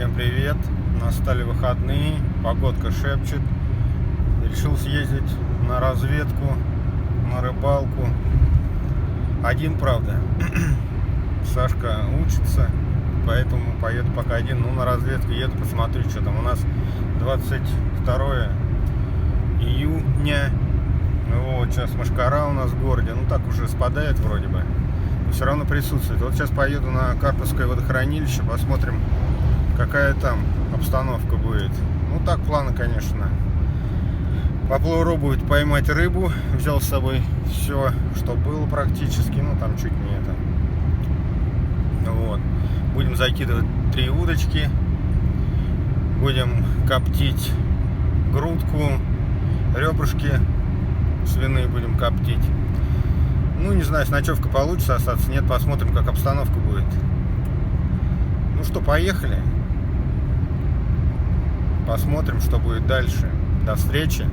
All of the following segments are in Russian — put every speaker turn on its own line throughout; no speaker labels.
Всем привет! Настали выходные, погодка шепчет. Решил съездить на разведку, на рыбалку. Один, правда. Сашка учится, поэтому поеду пока один. Ну, на разведку еду, посмотрю, что там. У нас 22 июня. Вот, сейчас мошкара у нас в городе. Ну, так уже спадает вроде бы. Но все равно присутствует. Вот сейчас поеду на Карповское водохранилище, посмотрим, какая там обстановка будет. Ну, так планы, конечно. Попробовать поймать рыбу. Взял с собой все, что было практически. Ну, там чуть не это. Вот. Будем закидывать 3 удочки. Будем коптить грудку, ребрышки свиные будем коптить. Ну, не знаю, с ночевкой получится остаться. Нет, посмотрим, как обстановка будет. Ну что, поехали. Посмотрим, что будет дальше. До встречи.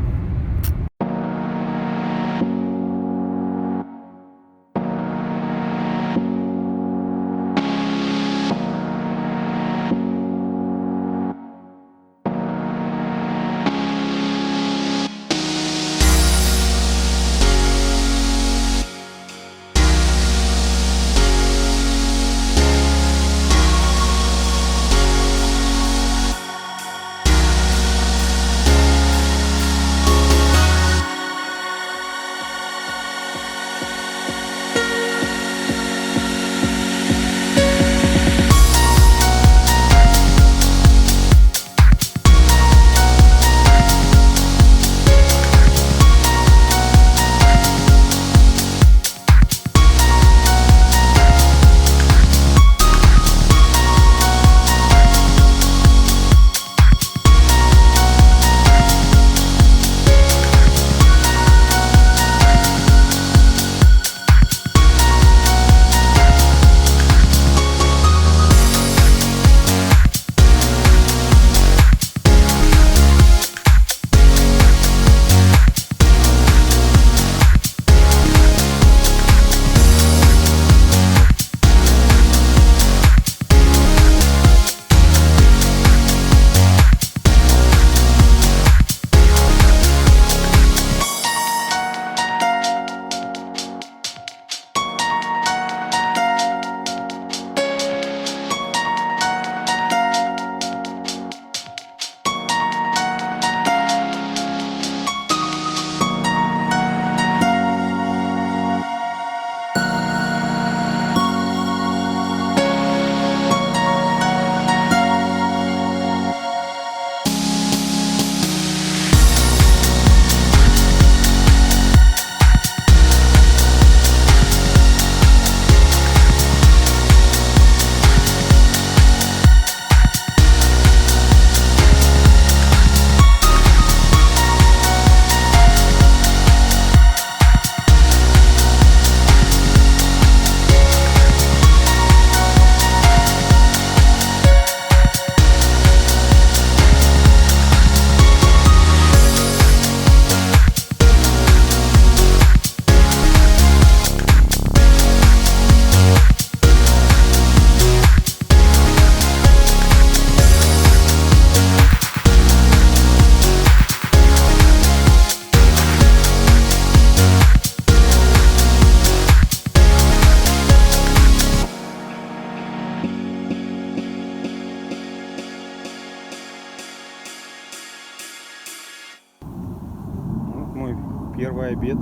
Первый обед,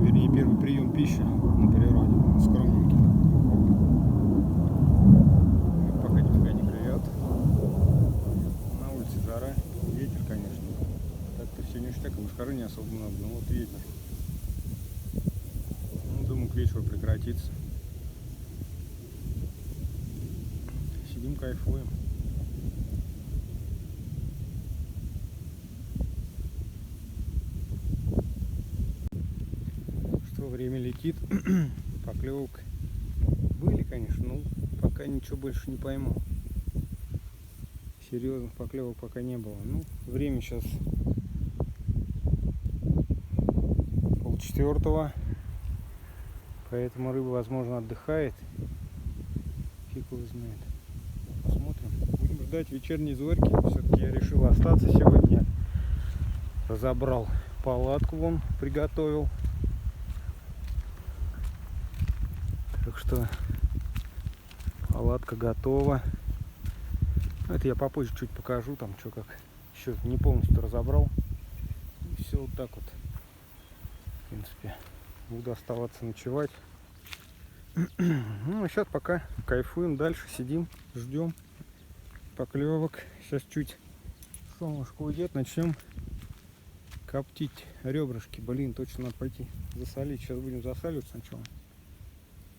вернее, первый прием пищи на природе, скромненький. Пока нифига не клюет. На улице жара, ветер, конечно. Так-то все ништяк, а мошкары не особо много, но вот ветер. Ну, думаю, к вечеру прекратится. Сидим, кайфуем. Время летит, поклевок были, конечно, но пока ничего больше не поймал. Серьезных поклевок пока не было. Ну, время сейчас 3:30, поэтому рыба, возможно, отдыхает. Фиг его знает. Посмотрим. ждать вечерней зорьки. Все-таки я решил остаться сегодня. Разобрал палатку, вон приготовил. Так что палатка готова. Это я попозже чуть покажу, там что как. Еще не полностью разобрал. И все вот так вот. В принципе, буду оставаться ночевать. Ну, а сейчас пока кайфуем, дальше сидим, ждем поклевок. Сейчас чуть солнышко уйдет, начнем коптить ребрышки. Блин, точно надо пойти засолить. Сейчас будем засаливать сначала.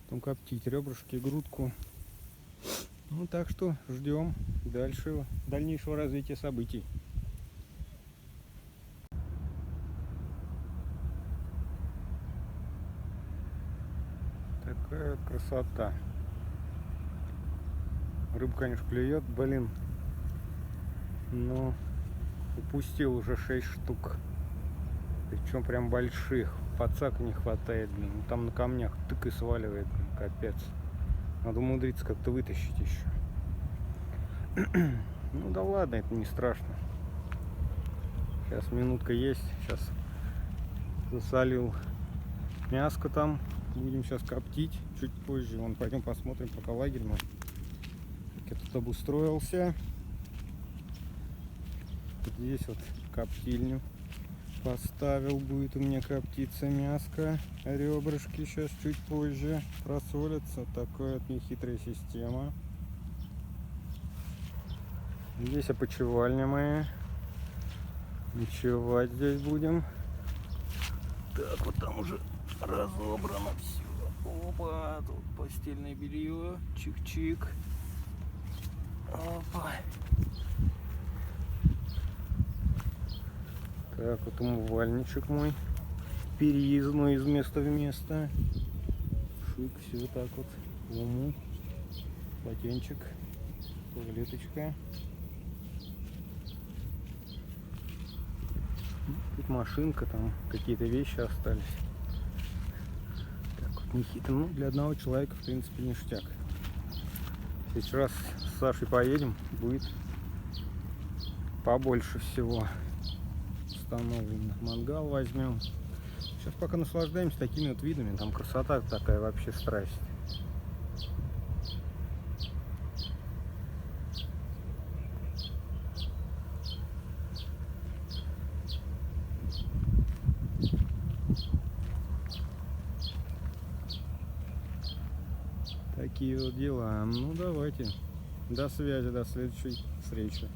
Потом коптить ребрышки, грудку. Ну, так что ждем дальнейшего развития событий. Такая красота. Рыба, конечно, клюет, блин. Но упустил уже 6 штук. Причем прям больших. Подсака не хватает, блин. Там на камнях тык и сваливает, блин, капец. Надо умудриться как-то вытащить еще. Ну да ладно, это не страшно. Сейчас минутка есть. Сейчас засолил мяско там. Будем сейчас коптить. Чуть позже. Вон, пойдем посмотрим, пока лагерь мой. Я тут обустроился. Здесь вот коптильню поставил. Будет у меня коптиться мяско. Ребрышки сейчас чуть позже просолятся. Такая вот нехитрая система. Здесь опочивальня моя. Ночевать здесь будем. Так, вот там уже разобрано все. Опа, тут постельное белье. Чик-чик. Опа. Так, вот умывальничек мой. Переездной из места в место. Шик, все так вот. Уму. Полотенчик. Туалеточка. Тут машинка, там какие-то вещи остались. Так вот нехитро. Ну, для одного человека, в принципе, ништяк. Сейчас с Сашей поедем, будет побольше всего установлено. Мангал возьмем. Сейчас пока наслаждаемся такими вот видами. Там красота такая, вообще страсть. Такие вот дела. Ну давайте. До связи, до следующей встречи.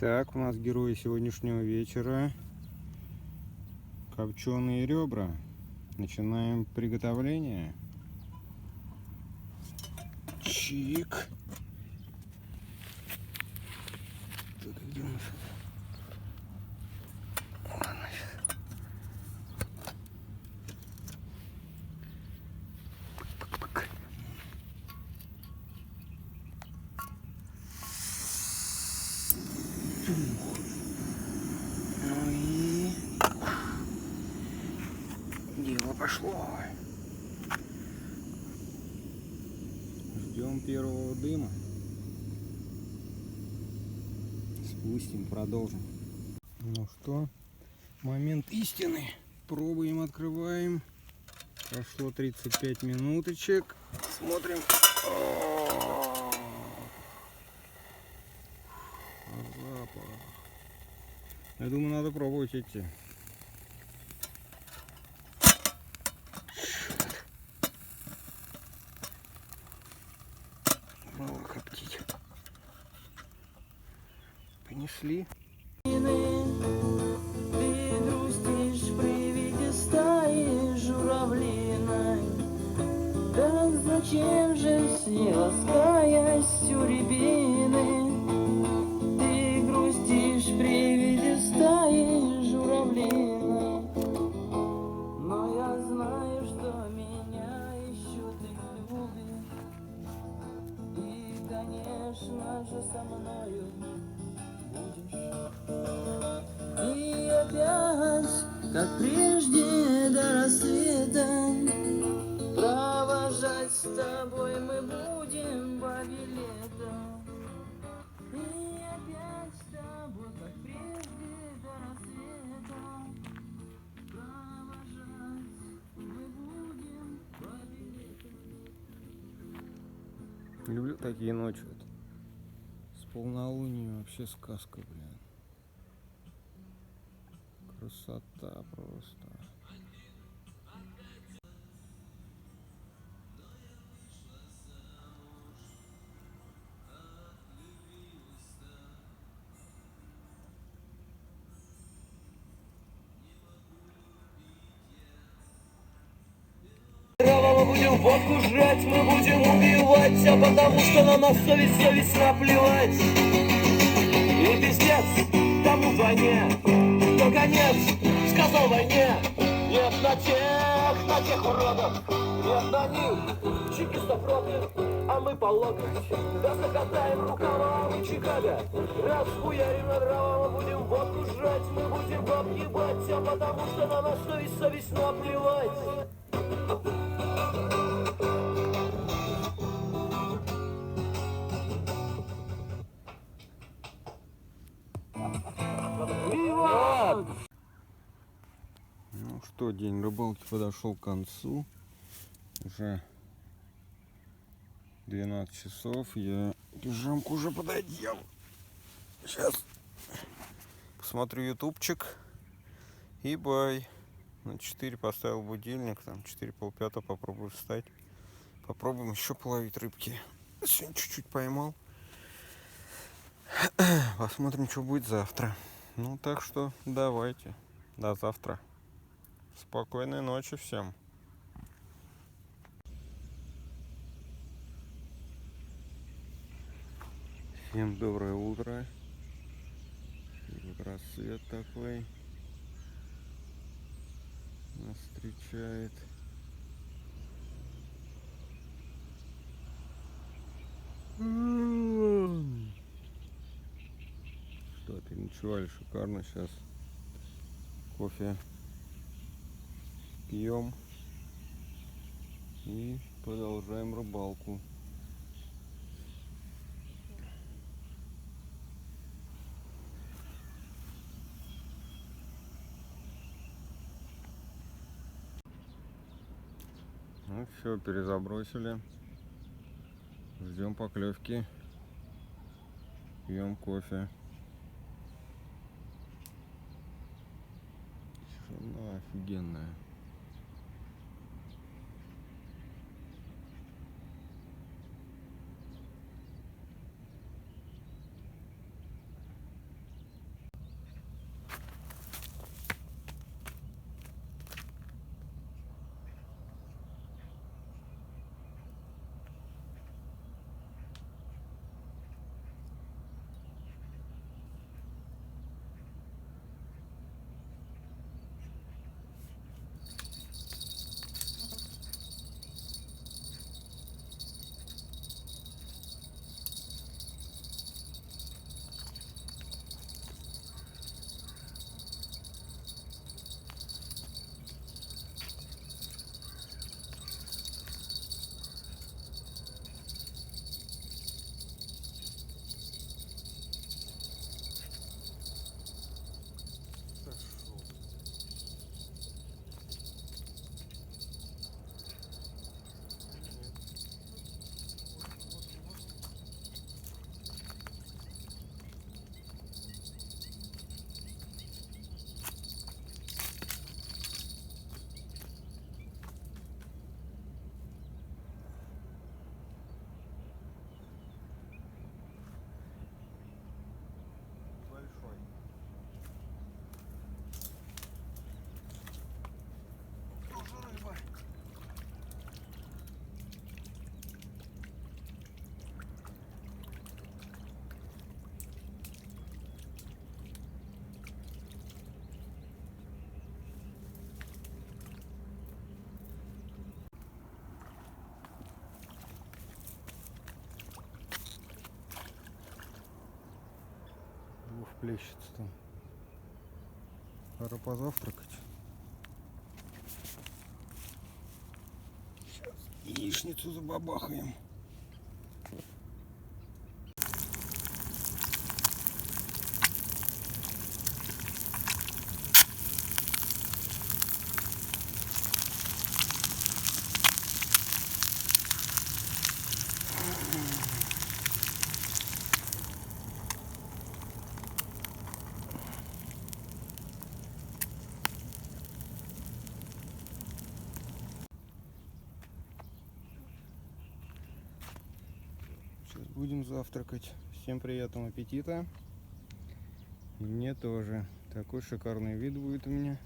Так, у нас герои сегодняшнего вечера. Копченые ребра. Начинаем приготовление. Чик. Так, где у нас? Ладно, сейчас. Пык-пык-пык. Ну и дело пошло. Ждем первого дыма. Спустим, продолжим. Ну что, момент истины. Пробуем, открываем. Прошло 35 минуточек. Смотрим, Запах. Я думаю, надо пробовать идти. Мало коптить. Понесли.
Ты грустишь при виде стаи журавлиной. Да зачем же снилась каясь у рябины? Ты грустишь при виде стаи журавлиной. Но я знаю, что меня еще ты любишь. И, конечно же, со мною будешь. И опять, как прежде до рассвета, провожать с тобой мы будем по билетам. И опять с тобой, как прежде до рассвета, провожать мы будем по билетам.
Люблю такие ночи. Вот. С полнолунием вообще сказка, блин. Красота просто.
Мы будем водку жрать, мы будем убивать, а потому что на нас совесть наплевать. И пиздец тому вдвойне, кто конец сказал войне. Нет на тех уродов, нет на них чекистофроты, а мы по локоть. Да закатаем рукава в Чикаго, расхуярим на дрова. Мы будем водку жрать, мы будем баб ебать, а потому что на нас совесть наплевать.
Ну что, день рыбалки подошел к концу. Уже 12 часов. Я пижамку уже пододел. Сейчас посмотрю ютубчик. И бай. На 4 поставил будильник. Там 4:30 попробую встать. Попробуем еще половить рыбки. Сегодня чуть-чуть поймал. Посмотрим, что будет завтра. Ну, так что давайте. До завтра. Спокойной ночи всем. Всем доброе утро. Рассвет такой нас встречает. Что, переночевали шикарно. Сейчас кофе пьем и продолжаем рыбалку. Ну все, перезабросили. Ждем поклевки. Пьем кофе. Тишина офигенная. плещется там. Пора позавтракать. Сейчас яичницу забабахаем. Сейчас будем завтракать. Всем приятного аппетита. И мне тоже. Такой шикарный вид будет у меня.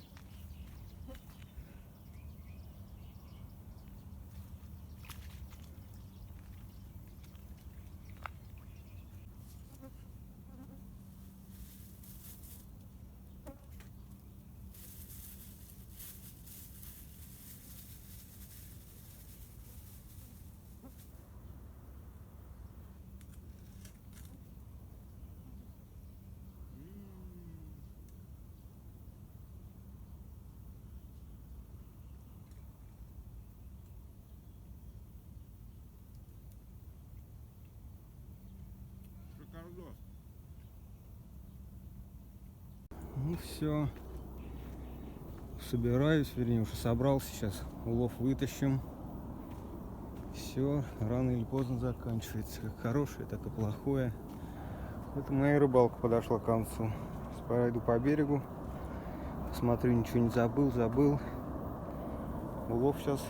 Ну все, собираюсь, вернее уже собрался, сейчас улов вытащим. Все, рано или поздно заканчивается, как хорошее, так и плохое. Вот моя рыбалка подошла к концу. Пойду по берегу, посмотрю, ничего не забыл. Улов сейчас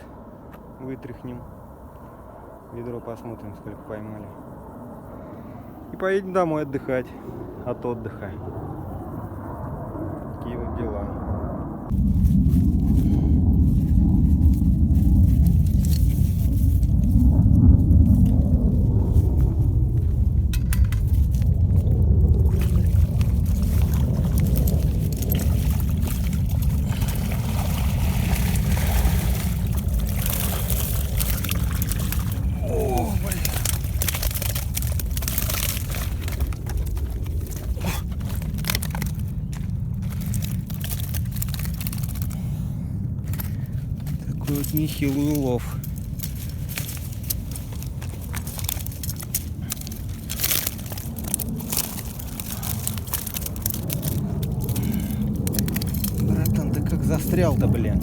вытряхнем, ведро посмотрим, сколько поймали. И поедем домой отдыхать от отдыха. Такие вот дела. Вот нехилый улов. Братан, ты как застрял-то, блин?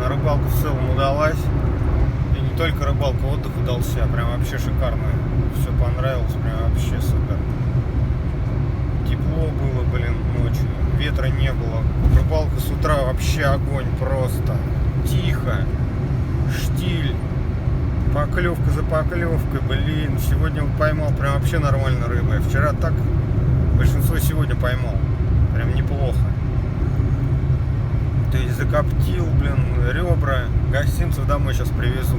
Рыбалка в целом удалась. И не только рыбалка, отдых удался. Прям вообще шикарно. Все понравилось, прям вообще супер. Тепло было, блин, ночью. Ветра не было. Рыбалка с утра вообще огонь просто. Тихо. Штиль. Поклевка за поклевкой, блин. Сегодня вот поймал прям вообще нормально рыбы. Вчера так, большинство сегодня поймал. Прям неплохо. Вот, и закоптил, блин, ребра. Гостинцев домой сейчас привезу.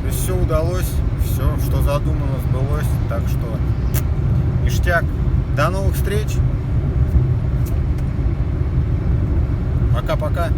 То есть все удалось, все, что задумано, сбылось. Так что ништяк. До новых встреч. Пока-пока.